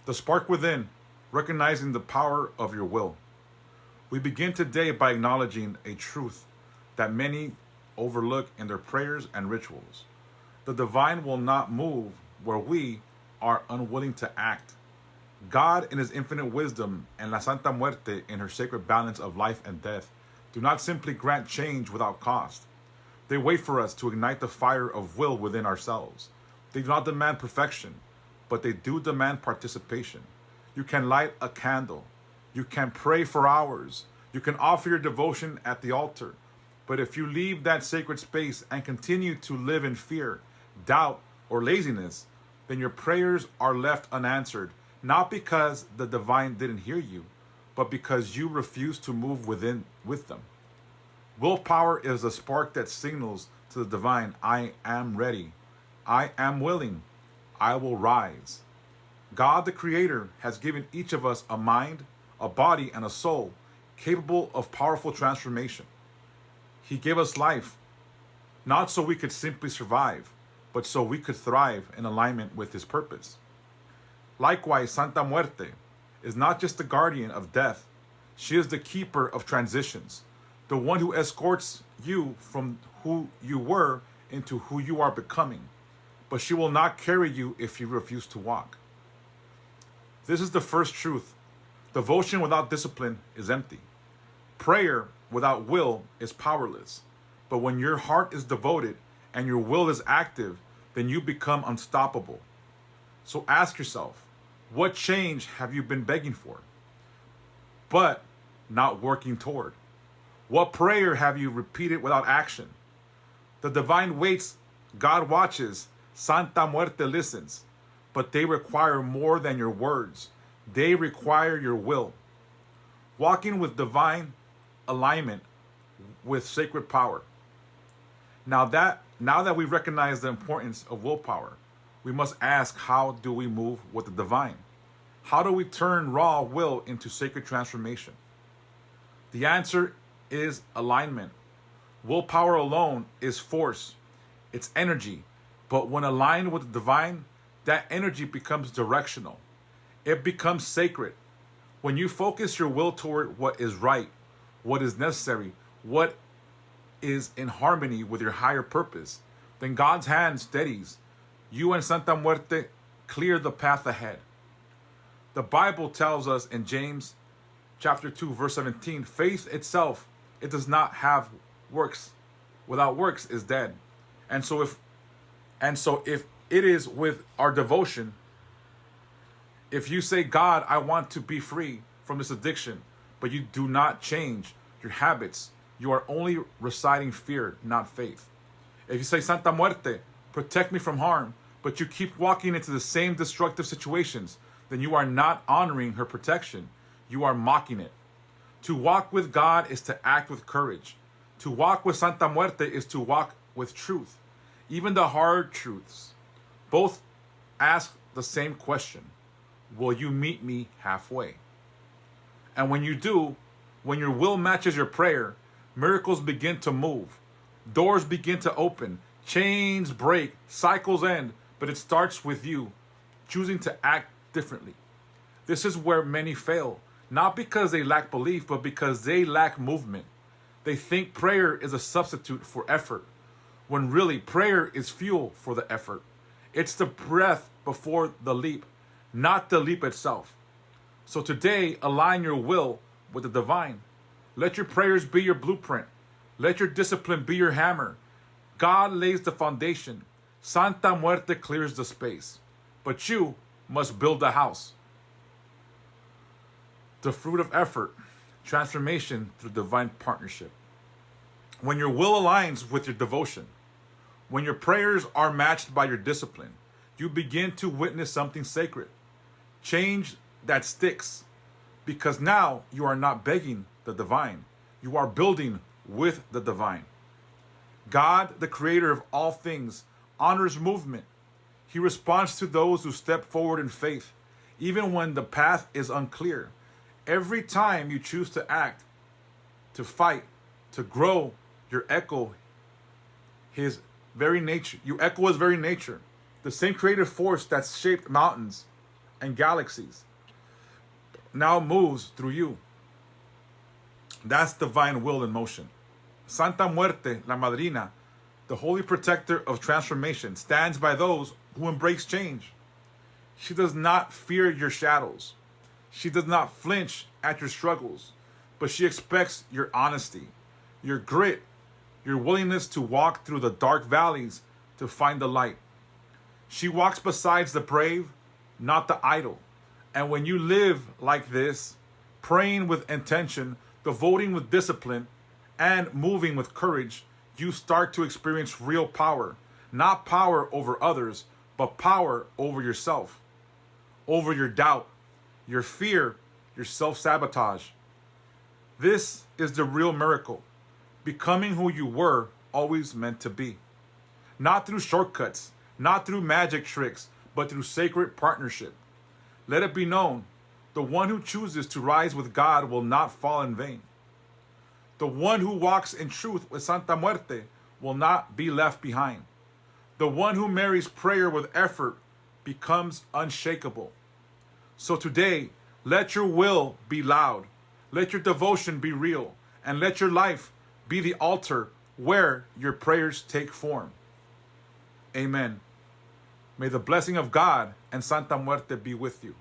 The spark within, recognizing the power of your will. We begin today by acknowledging a truth that many overlook in their prayers and rituals. The divine will not move where we are unwilling to act. God, in his infinite wisdom, and La Santa Muerte, in her sacred balance of life and death, do not simply grant change without cost. They wait for us to ignite the fire of will within ourselves. They do not demand perfection, but they do demand participation. You can light a candle. You can pray for hours. You can offer your devotion at the altar. But if you leave that sacred space and continue to live in fear, doubt, or laziness, then your prayers are left unanswered, not because the divine didn't hear you, but because you refuse to move with them. Willpower is a spark that signals to the divine, I am ready. I am willing. I will rise. God, the Creator, has given each of us a mind, a body, and a soul capable of powerful transformation. He gave us life, not so we could simply survive, but so we could thrive in alignment with his purpose. Likewise, Santa Muerte is not just the guardian of death. She is the keeper of transitions, the one who escorts you from who you were into who you are becoming. But she will not carry you if you refuse to walk. This is the first truth. Devotion without discipline is empty. Prayer without will is powerless. But when your heart is devoted and your will is active, then you become unstoppable. So ask yourself, what change have you been begging for, but not working toward? What prayer have you repeated without action? The divine waits, God watches, Santa Muerte listens, but they require more than your words. They require your will. Walking with divine alignment with sacred power. Now that we recognize the importance of willpower, we must ask, how do we move with the divine? How do we turn raw will into sacred transformation? The answer is alignment. Willpower alone is force. It's energy. But when aligned with the divine, that energy becomes directional. It becomes sacred. When you focus your will toward what is right, what is necessary, what is in harmony with your higher purpose, then God's hand steadies. You and Santa Muerte clear the path ahead. The Bible tells us in James chapter 2, verse 17, faith itself, it does not have works. Without works is dead. And so if it is with our devotion, if you say, God, I want to be free from this addiction, but you do not change your habits, you are only reciting fear, not faith. If you say, Santa Muerte, protect me from harm, but you keep walking into the same destructive situations, then you are not honoring her protection. You are mocking it. To walk with God is to act with courage. To walk with Santa Muerte is to walk with truth. Even the hard truths. Both ask the same question. Will you meet me halfway? And when you do, when your will matches your prayer, miracles begin to move. Doors begin to open. Chains break. Cycles end. But it starts with you choosing to act differently. This is where many fail. Not because they lack belief, but because they lack movement. They think prayer is a substitute for effort, when really prayer is fuel for the effort. It's the breath before the leap, not the leap itself. So today, align your will with the divine. Let your prayers be your blueprint. Let your discipline be your hammer. God lays the foundation. Santa Muerte clears the space. But you must build the house. The fruit of effort, transformation through divine partnership. When your will aligns with your devotion, when your prayers are matched by your discipline, you begin to witness something sacred. Change that sticks, because now you are not begging the divine. You are building with the divine. God, the creator of all things, honors movement. He responds to those who step forward in faith, even when the path is unclear. Every time you choose to act, to fight, to grow, you echo his very nature. You echo his very nature. The same creative force that shaped mountains and galaxies now moves through you. That's divine will in motion. Santa Muerte, la madrina, the holy protector of transformation, stands by those who embrace change. She does not fear your shadows. She does not flinch at your struggles, but she expects your honesty, your grit, your willingness to walk through the dark valleys to find the light. She walks beside the brave, not the idle. And when you live like this, praying with intention, devoting with discipline, and moving with courage, you start to experience real power. Not power over others, but power over yourself, over your doubt, your fear, your self-sabotage. This is the real miracle, becoming who you were always meant to be. Not through shortcuts, not through magic tricks, but through sacred partnership. Let it be known, the one who chooses to rise with God will not fall in vain. The one who walks in truth with Santa Muerte will not be left behind. The one who marries prayer with effort becomes unshakable. So today, let your will be loud, let your devotion be real, and let your life be the altar where your prayers take form. Amen. May the blessing of God and Santa Muerte be with you.